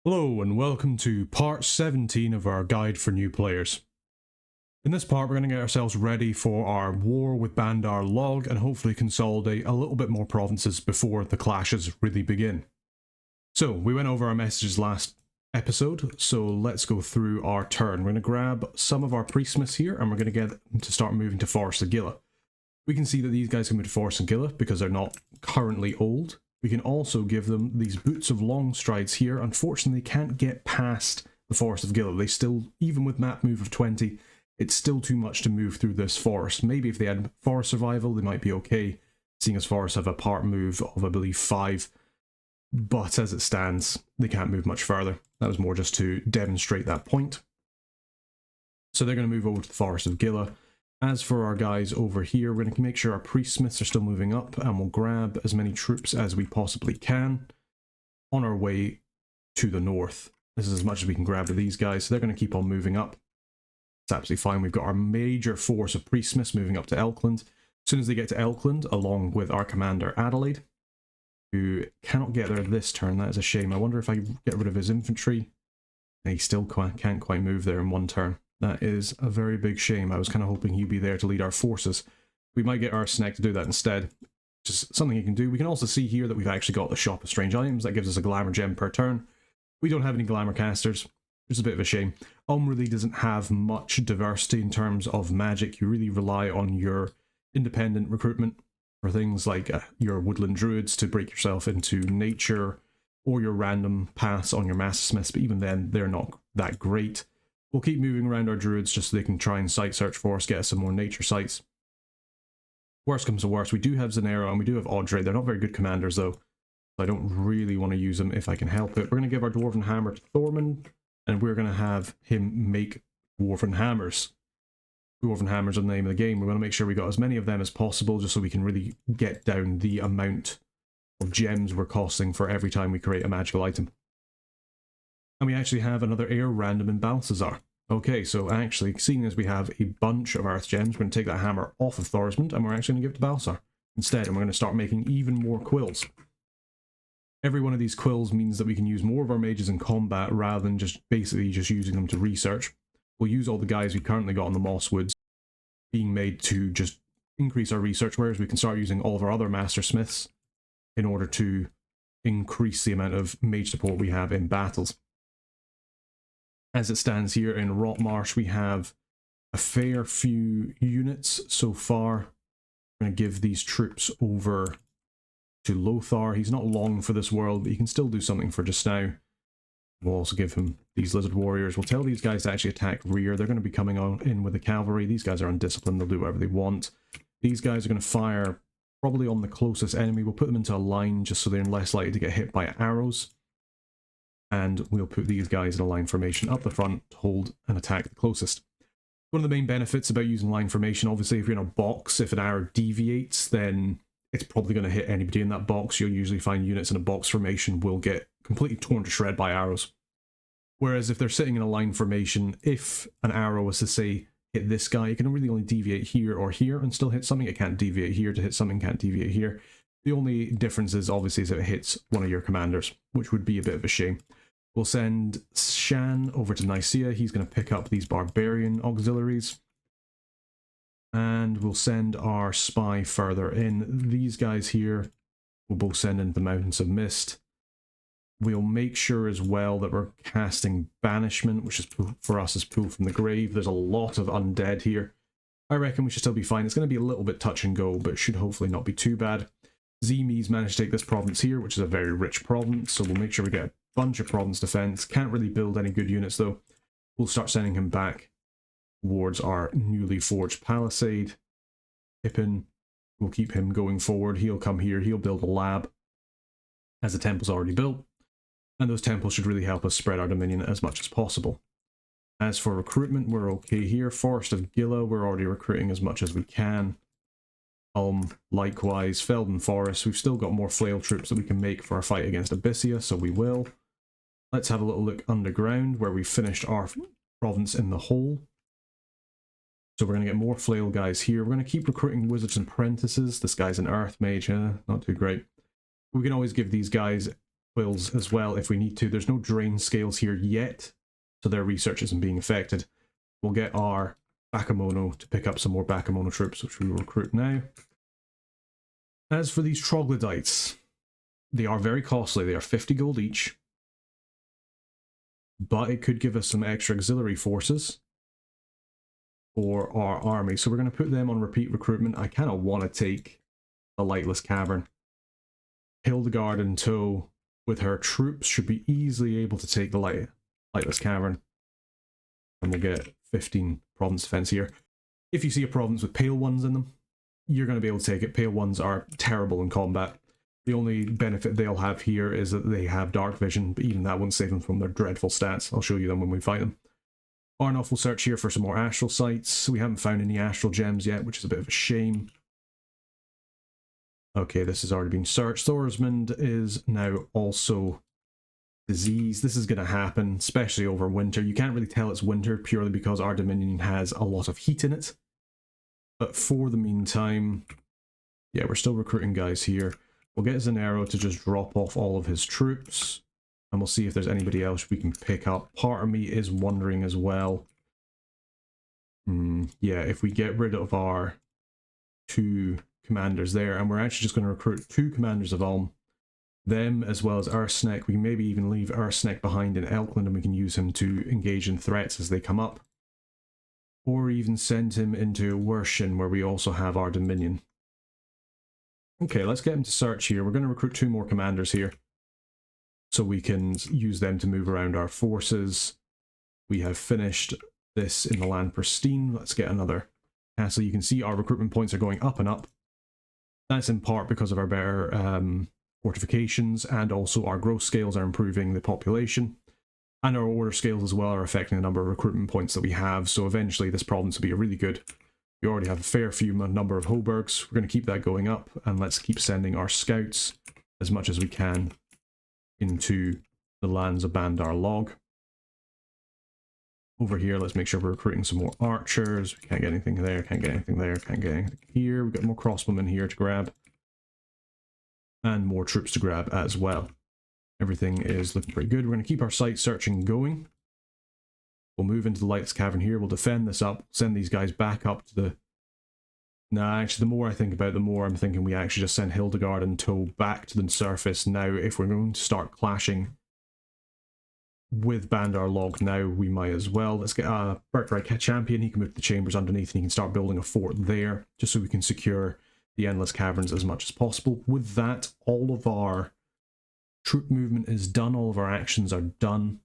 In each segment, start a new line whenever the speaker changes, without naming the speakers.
Hello and welcome to part 17 of our guide for new players. In this part we're going to get ourselves ready for our war with Bandar Log and hopefully consolidate a little bit more provinces before the clashes really begin. So we went over our messages last episode, so let's go through our turn. We're going to grab some of our priestsmiths here and we're going to get them to start moving to Forest of Gila. We can see that these guys can move to Forest of Gila because they're not currently old. We can also give them these boots of long strides here. Unfortunately, they can't get past the Forest of Gila. They still, even with map move of 20, it's still too much to move through this forest. Maybe if they had forest survival, they might be okay, seeing as forests have a part move of, I believe, 5. But as it stands, they can't move much further. That was more just to demonstrate that point. So they're going to move over to the Forest of Gila. As for our guys over here, we're going to make sure our priestsmiths are still moving up, and we'll grab as many troops as we possibly can on our way to the north. This is as much as we can grab of these guys, so they're going to keep on moving up. It's absolutely fine. We've got our major force of priestsmiths moving up to Elkland. As soon as they get to Elkland, along with our commander Adelaide, who cannot get there this turn, that is a shame. I wonder if I get rid of his infantry. He still can't quite move there in one turn. That is a very big shame. I was kind of hoping he'd be there to lead our forces. We might get our Snake to do that instead. Just something he can do. We can also see here that we've actually got the Shop of Strange Items. That gives us a Glamour Gem per turn. We don't have any Glamour Casters, which is a bit of a shame. Really doesn't have much diversity in terms of magic. You really rely on your independent recruitment for things like your Woodland Druids to break yourself into nature, or your random pass on your Master Smiths, but even then, they're not that great. We'll keep moving around our druids just so they can try and site search for us, get us some more nature sites. Worst comes to worst, we do have Zanera and we do have Audrey. They're not very good commanders though, so I don't really want to use them if I can help it. We're going to give our Dwarven Hammer to Thormund, and we're going to have him make Dwarven Hammers. Dwarven Hammers are the name of the game. We want to make sure we got as many of them as possible just so we can really get down the amount of gems we're costing for every time we create a magical item. And we actually have another air random in Balthazar. Okay, so actually, seeing as we have a bunch of Earth Gems, we're going to take that hammer off of Thorismund, and we're actually going to give it to Balthazar instead, and we're going to start making even more quills. Every one of these quills means that we can use more of our mages in combat rather than just basically just using them to research. We'll use all the guys we currently got on the Moss Woods being made to just increase our research, whereas we can start using all of our other Master Smiths in order to increase the amount of mage support we have in battles. As it stands here in Rotmarsh, we have a fair few units so far. I'm going to give these troops over to Lothar. He's not long for this world, but he can still do something for just now. We'll also give him these Lizard Warriors. We'll tell these guys to actually attack rear. They're going to be coming on in with the cavalry. These guys are undisciplined. They'll do whatever they want. These guys are going to fire probably on the closest enemy. We'll put them into a line just so they're less likely to get hit by arrows. And we'll put these guys in a line formation up the front to hold and attack the closest. One of the main benefits about using line formation, obviously if you're in a box, if an arrow deviates, then it's probably going to hit anybody in that box. You'll usually find units in a box formation will get completely torn to shred by arrows. Whereas if they're sitting in a line formation, if an arrow was to say hit this guy, it can really only deviate here or here and still hit something. It can't deviate here to hit something, can't deviate here. The only difference is obviously if it hits one of your commanders, which would be a bit of a shame. We'll send Shan over to Nicaea. He's going to pick up these barbarian auxiliaries. And we'll send our spy further in. These guys here we'll both send into the Mountains of Mist. We'll make sure as well that we're casting Banishment, which is for us is Pull from the Grave. There's a lot of undead here. I reckon we should still be fine. It's going to be a little bit touch and go, but it should hopefully not be too bad. Zemies managed to take this province here, which is a very rich province, so we'll make sure we get a bunch of province defense. Can't really build any good units though. We'll start sending him back towards our newly forged palisade. Pippin, we'll keep him going forward. He'll come here, he'll build a lab as the temple's already built, and those temples should really help us spread our dominion as much as possible. As for recruitment, we're okay here. Forest of Gila, we're already recruiting as much as we can. Likewise, Felden Forest, we've still got more flail troops that we can make for our fight against Abyssia, so we will. Let's have a little look underground where we finished our province in the hole. So we're going to get more flail guys here. We're going to keep recruiting wizards and apprentices. This guy's an earth mage, not too great. We can always give these guys quills as well if we need to. There's no drain scales here yet, so their research isn't being affected. We'll get our Bakemono to pick up some more Bakemono troops, which we will recruit now. As for these troglodytes, they are very costly. They are 50 gold each, but it could give us some extra auxiliary forces for our army. So we're going to put them on repeat recruitment. I kind of want to take the Lightless Cavern. Hildegard in tow with her troops should be easily able to take the Lightless Cavern. And we'll get 15 province defense here. If you see a province with pale ones in them, you're going to be able to take it. Pale ones are terrible in combat. The only benefit they'll have here is that they have dark vision, but even that won't save them from their dreadful stats. I'll show you them when we fight them. Arnoff will search here for some more astral sites. We haven't found any astral gems yet, which is a bit of a shame. Okay, this has already been searched. Thorismund is now also diseased. This is going to happen, especially over winter. You can't really tell it's winter purely because our Dominion has a lot of heat in it. But for the meantime, yeah, we're still recruiting guys here. We'll get Zanero to just drop off all of his troops, and we'll see if there's anybody else we can pick up. Part of me is wondering as well. Yeah, if we get rid of our 2 commanders there, and we're actually just going to recruit 2 commanders of Ulm, them as well as Ursnek. We can maybe even leave Ursnek behind in Elkland, and we can use him to engage in threats as they come up. Or even send him into Wershin, where we also have our Dominion. Okay, let's get him to search here. We're going to recruit 2 more commanders here, so we can use them to move around our forces. We have finished this in the Land Pristine. Let's get another castle. You can see our recruitment points are going up and up. That's in part because of our better fortifications, and also our growth scales are improving the population. And our order scales as well are affecting the number of recruitment points that we have, so eventually this province will be really good. We already have a fair few number of Hoburgs. We're going to keep that going up, and let's keep sending our scouts as much as we can into the lands of Bandar Log. Over here, let's make sure we're recruiting some more archers. We can't get anything there, can't get anything there, can't get anything here. We've got more crossbowmen here to grab. And more troops to grab as well. Everything is looking pretty good. We're going to keep our site searching going. We'll move into the Lightless Cavern here. We'll defend this up, send these guys back up to the... Nah, actually, the more I think about it, the more I'm thinking we actually just send Hildegard and tow back to the surface now. If we're going to start clashing with Bandar Log now, we might as well. Let's get a Birthright Champion. He can move to the chambers underneath, and he can start building a fort there, just so we can secure the Endless Caverns as much as possible. With that, all of our troop movement is done. All of our actions are done.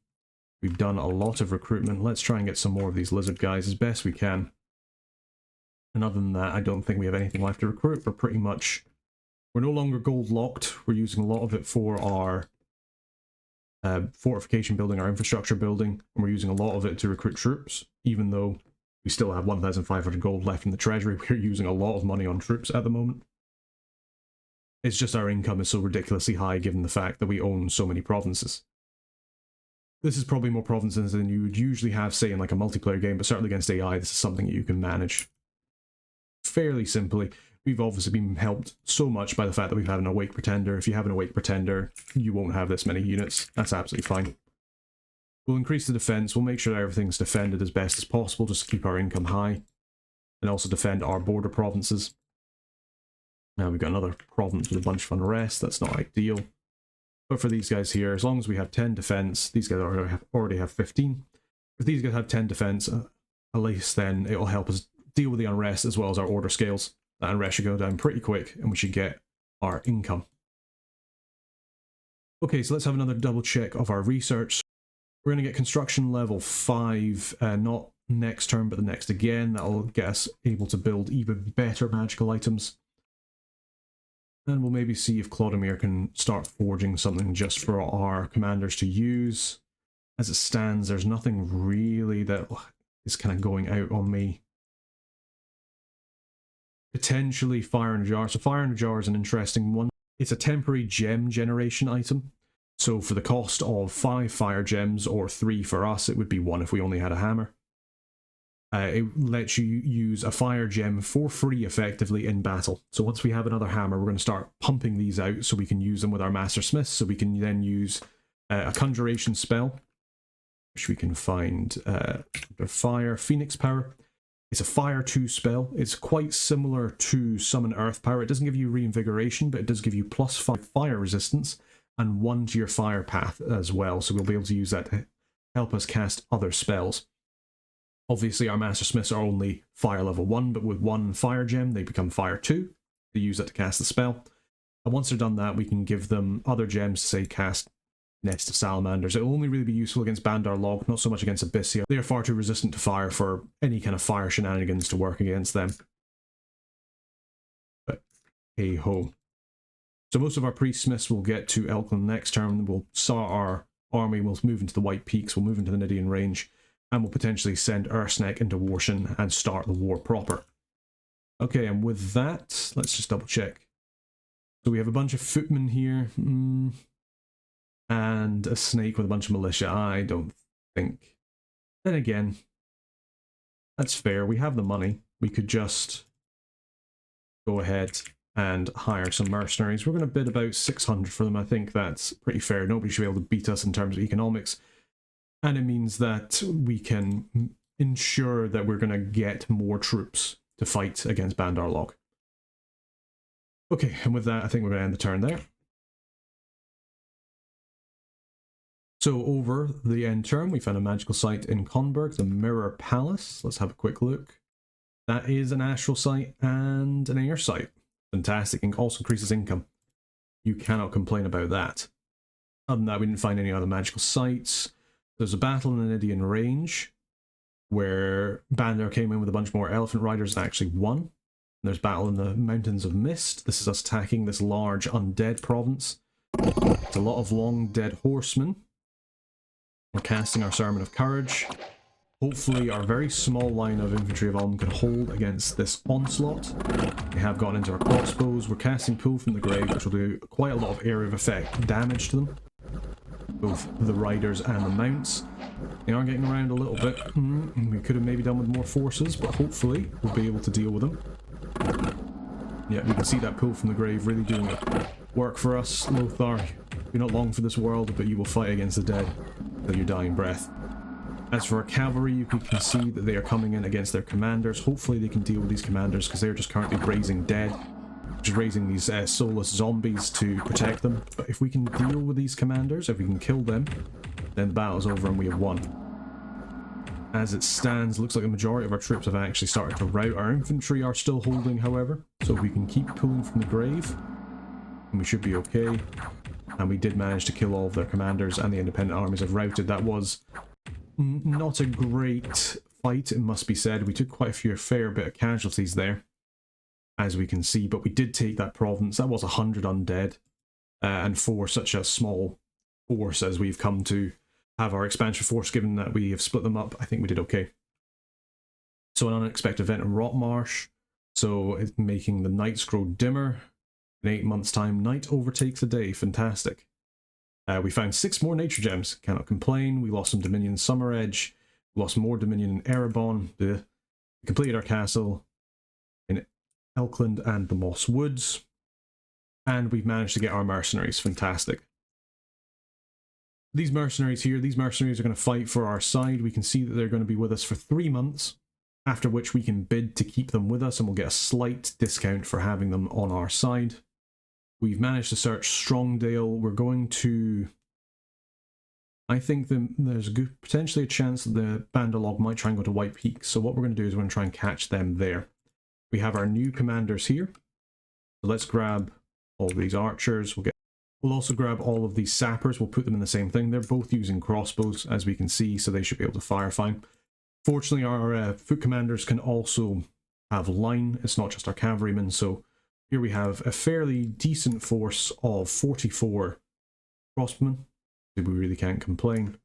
We've done a lot of recruitment. Let's try and get some more of these lizard guys as best we can. And other than that, I don't think we have anything left to recruit. We're no longer gold locked. We're using a lot of it for our fortification building, our infrastructure building, and we're using a lot of it to recruit troops. Even though we still have 1,500 gold left in the treasury, we're using a lot of money on troops at the moment. It's just our income is so ridiculously high given the fact that we own so many provinces. This is probably more provinces than you would usually have, say, in like a multiplayer game, but certainly against AI, this is something that you can manage fairly simply. We've obviously been helped so much by the fact that we've had an Awake Pretender. If you have an Awake Pretender, you won't have this many units. That's absolutely fine. We'll increase the defense. We'll make sure that everything's defended as best as possible, just to keep our income high, and also defend our border provinces. Now we've got another province with a bunch of unrest. That's not ideal. But for these guys here, as long as we have 10 defense, these guys already have 15. If these guys have 10 defense, at least then it will help us deal with the unrest as well as our order scales. That unrest should go down pretty quick, and we should get our income. Okay, so let's have another double check of our research. We're going to get construction level 5, not next turn, but the next again. That'll get us able to build even better magical items. And we'll maybe see if Clodomir can start forging something just for our commanders to use. As it stands, there's nothing really that is kind of going out on me. Potentially Fire in a Jar. So Fire in a Jar is an interesting one. It's a temporary gem generation item. So for the cost of 5 fire gems, or 3 for us, it would be 1 if we only had a hammer. it lets you use a fire gem for free effectively in battle. So once we have another hammer, we're going to start pumping these out so we can use them with our Master Smiths, so we can then use a conjuration spell, which we can find the Fire Phoenix Power. It's a Fire 2 spell. It's quite similar to Summon Earth Power. It doesn't give you reinvigoration, but it does give you +5 fire resistance and 1 to your fire path as well. So we'll be able to use that to help us cast other spells. Obviously, our Master Smiths are only fire level 1, but with 1 fire gem, they become fire 2. They use that to cast the spell. And once they're done that, we can give them other gems to, say, cast Nest of Salamanders. It will only really be useful against Bandar Log, not so much against Abyssia. They are far too resistant to fire for any kind of fire shenanigans to work against them. But hey-ho. So most of our Priest-Smiths will get to Elkland next turn. We'll start our army, we'll move into the White Peaks, we'll move into the Nidian Range, and we'll potentially send Ursnek into Warshin and start the war proper. Okay, and with that, let's just double check. So we have a bunch of footmen here, and a snake with a bunch of militia. I don't think. Then again, that's fair. We have the money. We could just go ahead and hire some mercenaries. We're going to bid about 600 for them. I think that's pretty fair. Nobody should be able to beat us in terms of economics. And it means that we can ensure that we're going to get more troops to fight against Bandar Log. Okay, and with that, I think we're going to end the turn there. So over the end turn, we found a magical site in Konberg, the Mirror Palace. Let's have a quick look. That is an astral site and an air site. Fantastic, and also increases income. You cannot complain about that. Other than that, we didn't find any other magical sites. There's a battle in the Nidian Range, where Bandar came in with a bunch more elephant riders and actually won. And there's battle in the Mountains of Mist. This is us attacking this large undead province. It's a lot of long dead horsemen. We're casting our Sermon of Courage. Hopefully our very small line of infantry of Ulm can hold against this onslaught. We have gotten into our crossbows. We're casting Pull from the Grave, which will do quite a lot of area of effect damage to them. Both the riders and the mounts. They are getting around a little bit. We could have maybe done with more forces, but hopefully we'll be able to deal with them. Yeah, we can see that Pull from the Grave really doing work for us. Lothar, you're not long for this world, but you will fight against the dead till your dying breath. As for our cavalry, you can see that they are coming in against their commanders. Hopefully they can deal with these commanders, because they're just currently raising dead. Just raising these soulless zombies to protect them. But if we can deal with these commanders, if we can kill them, then the battle's over and we have won. As it stands, looks like the majority of our troops have actually started to rout. Our infantry are still holding, however, so if we can keep pulling from the grave, and we should be okay. And we did manage to kill all of their commanders, and the independent armies have routed. That was not a great fight, it must be said. We took quite a fair bit of casualties there, as we can see, but we did take that province. That was 100 undead, and for such a small force as we've come to have our expansion force, given that we have split them up, I think we did okay. So an unexpected event in Rotmarsh, so it's making the nights grow dimmer. In 8 months' time, night overtakes the day. Fantastic. We found 6 more nature gems. Cannot complain. We lost some Dominion in Summer Edge. We lost more Dominion in Erebon. We completed our castle in Elkland and the Moss Woods. And we've managed to get our mercenaries. Fantastic. These mercenaries here, these mercenaries are going to fight for our side. We can see that they're going to be with us for 3 months, after which we can bid to keep them with us, and we'll get a slight discount for having them on our side. We've managed to search Strongdale. We're going to... I think there's potentially a chance that the Bandar Log might try and go to White Peak, so what we're going to do is we're going to try and catch them there. We have our new commanders here, so let's grab all these archers. We'll also grab all of these sappers. We'll put them in the same thing. They're both using crossbows, as we can see, so they should be able to fire fine. Fortunately, our foot commanders can also have line. It's not just our cavalrymen, so here we have a fairly decent force of 44 crossbowmen. We really can't complain.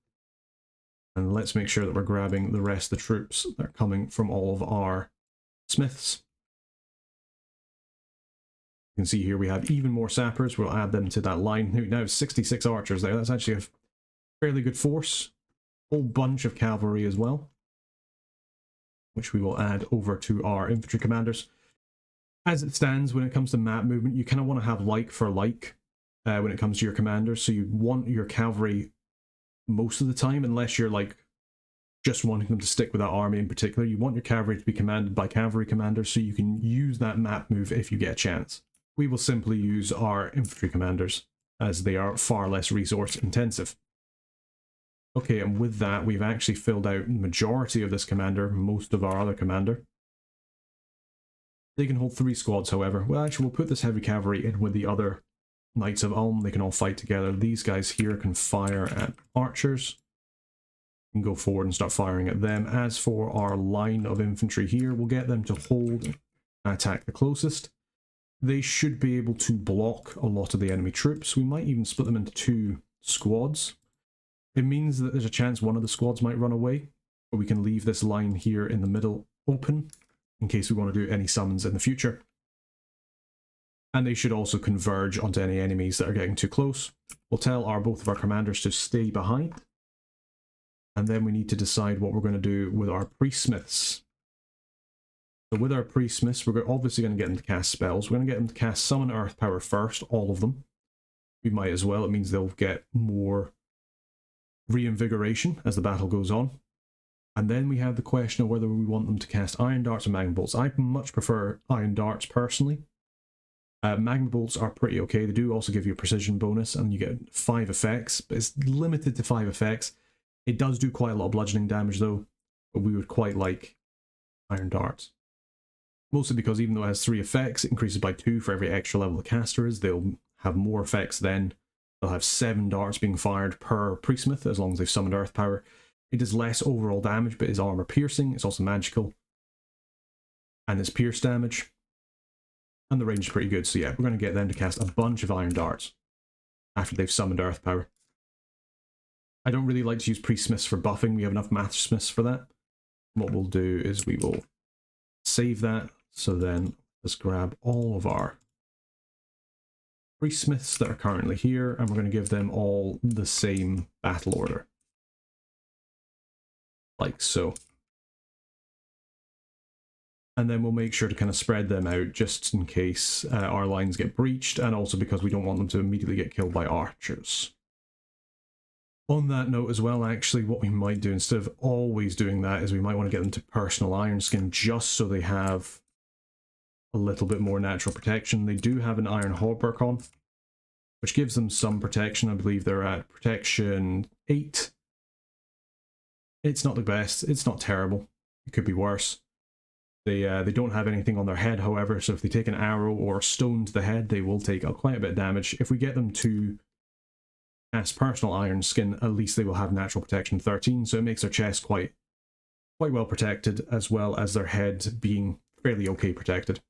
And let's make sure that we're grabbing the rest of the troops that are coming from all of our smiths. You can see here we have even more sappers. We'll add them to that line. Now 66 archers there. That's actually a fairly good force. Whole bunch of cavalry as well. which we will add over to our infantry commanders. As it stands, when it comes to map movement, you kind of want to have like for like when it comes to your commanders. So you want your cavalry most of the time, unless you're like just wanting them to stick with that army in particular. You want your cavalry to be commanded by cavalry commanders so you can use that map move if you get a chance. We will simply use our infantry commanders as they are far less resource intensive. Okay, and with that, we've actually filled out the majority of this commander, most of our other commander. They can hold 3 squads, however. Well, actually, we'll put this heavy cavalry in with the other Knights of Ulm. They can all fight together. These guys here can fire at archers. Can go forward and start firing at them. As for our line of infantry here, we'll get them to hold and attack the closest. They should be able to block a lot of the enemy troops. We might even split them into 2 squads. It means that there's a chance one of the squads might run away, but we can leave this line here in the middle open in case we want to do any summons in the future. And they should also converge onto any enemies that are getting too close. We'll tell both of our commanders to stay behind. And then we need to decide what we're going to do with our priestsmiths. So with our priestsmiths, we're obviously going to get them to cast spells. We're going to get them to cast Summon Earth Power first, all of them. We might as well. It means they'll get more reinvigoration as the battle goes on. And then we have the question of whether we want them to cast Iron Darts or Magma Bolts. I much prefer Iron Darts personally. Magma Bolts are pretty okay. They do also give you a precision bonus and you get 5 effects, but it's limited to 5 effects. It does do quite a lot of bludgeoning damage though, but we would quite like Iron Darts. Mostly because even though it has 3 effects, it increases by 2 for every extra level the caster is. They'll have more effects then. They'll have 7 darts being fired per priestsmith as long as they've summoned Earth Power. It does less overall damage, but is armor piercing. It's also magical. And it's pierce damage. And the range is pretty good. So yeah, we're going to get them to cast a bunch of Iron Darts after they've summoned Earth Power. I don't really like to use priestsmiths for buffing. We have enough mastersmiths for that. What we'll do is we will save that. So then let's grab all of our priestsmiths that are currently here, and we're going to give them all the same battle order. Like so. And then we'll make sure to kind of spread them out just in case our lines get breached, and also because we don't want them to immediately get killed by archers. On that note as well, actually, what we might do instead of always doing that is we might want to get them to personal iron skin just so they have a little bit more natural protection. They do have an iron hauberk on, which gives them some protection. I believe they're at protection 8. It's not the best. It's not terrible. It could be worse. They don't have anything on their head, however, so if they take an arrow or a stone to the head, they will take quite a bit of damage. If we get them to cast personal iron skin, at least they will have natural protection 13, so it makes their chest quite well protected, as well as their head being fairly okay protected.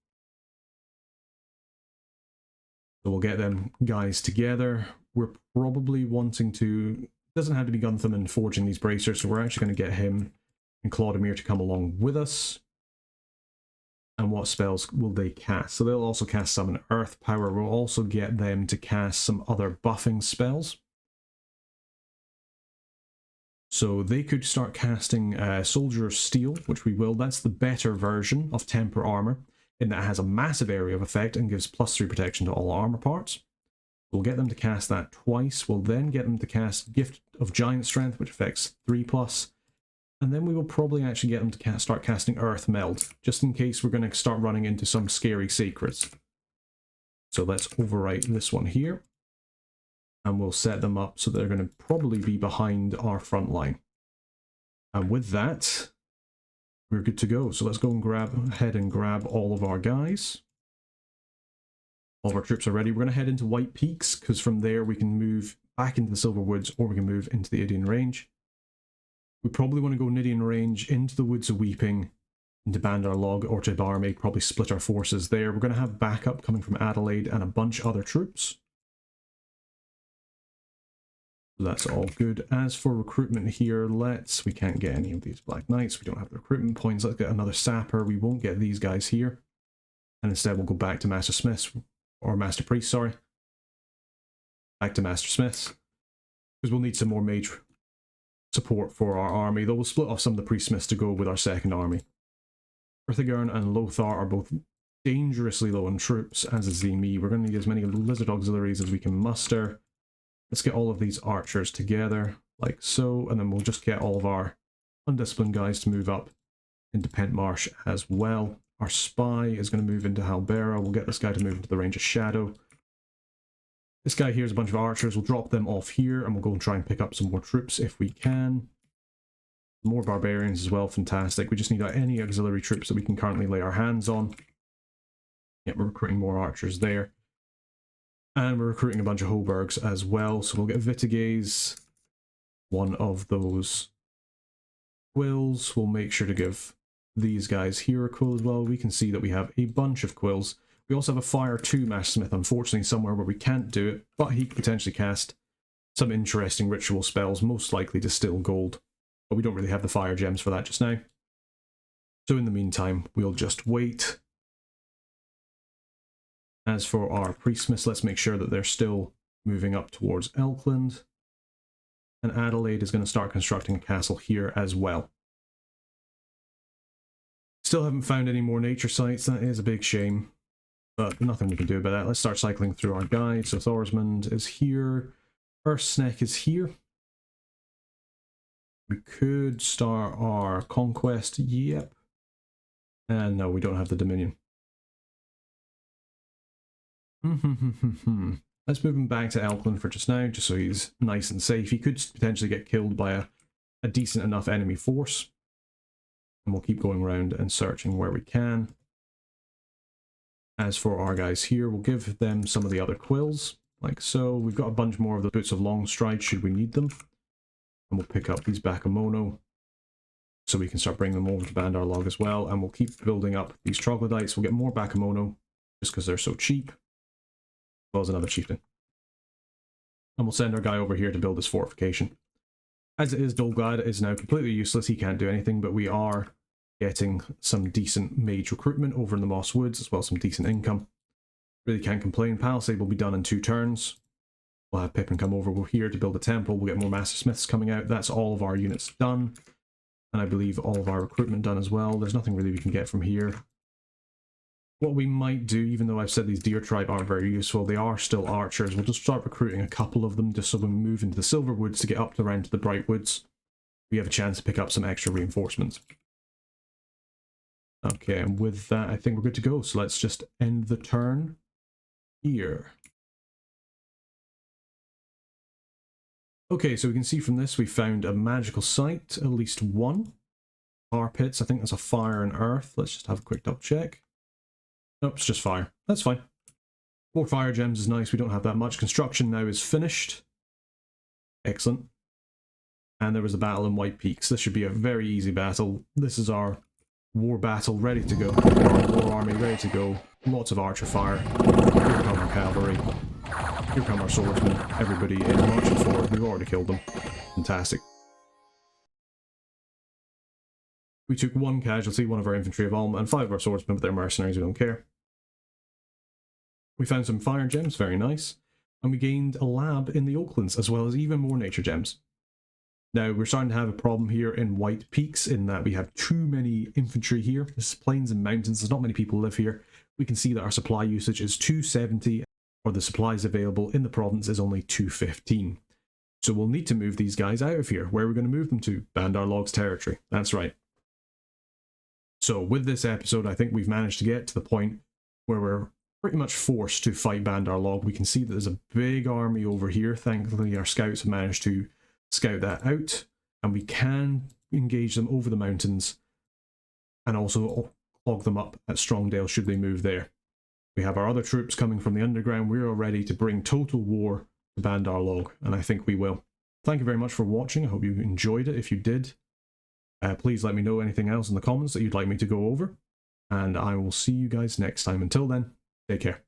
So we'll get them guys together. We're probably wanting to... It doesn't have to be Gunther and forging these bracers, so we're actually going to get him and Claudemir to come along with us. And what spells will they cast? So they'll also cast Summon Earth Power. We'll also get them to cast some other buffing spells. So they could start casting Soldier of Steel, which we will. That's the better version of Temper Armor, in that it has a massive area of effect and gives +3 protection to all armor parts. We'll get them to cast that twice. We'll then get them to cast Gift of Giant Strength, which affects 3+. And then we will probably actually get them to start casting Earth Meld, just in case we're going to start running into some scary secrets. So let's overwrite this one here. And we'll set them up so they're going to probably be behind our front line. And with that, we're good to go. So let's go and head and grab all of our guys. All of our troops are ready. We're going to head into White Peaks, because from there we can move back into the Silver Woods, or we can move into the Idian Range. We probably want to go Nidian Range into the Woods of Weeping, into Bandar Log, or to Barmaid, probably split our forces there. We're going to have backup coming from Adelaide and a bunch of other troops. So that's all good. As for recruitment here, we can't get any of these Black Knights. We don't have the recruitment points. Let's get another Sapper. We won't get these guys here. And instead we'll go back to Master Smiths, or Master Priests, sorry. Back to Master Smiths. Because we'll need some more mage support for our army, though we'll split off some of the priestsmiths to go with our second army. Erthigern and Lothar are both dangerously low on troops, as is Zemi. We're going to need as many lizard auxiliaries as we can muster. Let's get all of these archers together, like so, and then we'll just get all of our undisciplined guys to move up into Pentmarsh as well. Our spy is going to move into Halbera. We'll get this guy to move into the range of Shadow. This guy here is a bunch of archers. We'll drop them off here, and we'll go and try and pick up some more troops if we can. More barbarians as well, fantastic. We just need any auxiliary troops that we can currently lay our hands on. Yeah, we're recruiting more archers there. And we're recruiting a bunch of Hoburgs as well. So we'll get Vitiges, one of those quills. We'll make sure to give these guys here a quill as well. We can see that we have a bunch of quills. We also have a Fire 2 Mash Smith, unfortunately, somewhere where we can't do it, but he could potentially cast some interesting ritual spells, most likely distill gold. But we don't really have the fire gems for that just now. So in the meantime, we'll just wait. As for our priestsmiths, let's make sure that they're still moving up towards Elkland. And Adelaide is going to start constructing a castle here as well. Still haven't found any more nature sites, that is a big shame. But nothing we can do about that. Let's start cycling through our guide. So Thorsmond is here. Earthsneck is here. We could start our conquest, yep. And no, we don't have the Dominion. Let's move him back to Elkland for just now, just so he's nice and safe. He could potentially get killed by a decent enough enemy force. And we'll keep going around and searching where we can. As for our guys here, we'll give them some of the other quills, like so. We've got a bunch more of the Boots of Longstride should we need them. And we'll pick up these Bakemono, so we can start bringing them over to Bandar Log as well. And we'll keep building up these Troglodytes. We'll get more Bakemono, just because they're so cheap. As well as another chieftain. And we'll send our guy over here to build this fortification. As it is, Dolglad is now completely useless. He can't do anything, but we are getting some decent mage recruitment over in the Moss Woods, as well as some decent income. Really can't complain. Palisade will be done in 2 turns. We'll have Pippin come over here to build a temple. We'll get more Master Smiths coming out. That's all of our units done. And I believe all of our recruitment done as well. There's nothing really we can get from here. What we might do, even though I've said these deer tribe aren't very useful, they are still archers. We'll just start recruiting a couple of them, just so when we move into the Silver Woods to get up around to the Bright Woods, we have a chance to pick up some extra reinforcements. Okay, and with that, I think we're good to go. So let's just end the turn here. Okay, so we can see from this we found a magical site, at least one. Tar pits, I think that's a fire and earth. Let's just have a quick double check. Nope, it's just fire. That's fine. 4 fire gems is nice, we don't have that much. Construction now is finished. Excellent. And there was a battle in White Peaks. This should be a very easy battle. This is our war battle ready to go. Our war army ready to go. Lots of archer fire. Here come our cavalry. Here come our swordsmen. Everybody is marching forward. We've already killed them. Fantastic. We took 1 casualty, 1 of our infantry of Ulm, and 5 of our swordsmen, but they're mercenaries, we don't care. We found some fire gems, very nice. And we gained a lab in the Oaklands, as well as even more nature gems. Now, we're starting to have a problem here in White Peaks, in that we have too many infantry here. This is plains and mountains, there's not many people live here. We can see that our supply usage is 270, or the supplies available in the province is only 215. So we'll need to move these guys out of here. Where are we going to move them to? Bandar Log's territory. That's right. So with this episode, I think we've managed to get to the point where we're pretty much forced to fight Bandar Log. We can see that there's a big army over here. Thankfully, our scouts have managed to scout that out, and we can engage them over the mountains and also clog them up at Strongdale should they move there. We have our other troops coming from the underground. We're all ready to bring total war to Bandar Log, and I think we will. Thank you very much for watching. I hope you enjoyed it. If you did, please let me know anything else in the comments that you'd like me to go over, and I will see you guys next time. Until then, take care.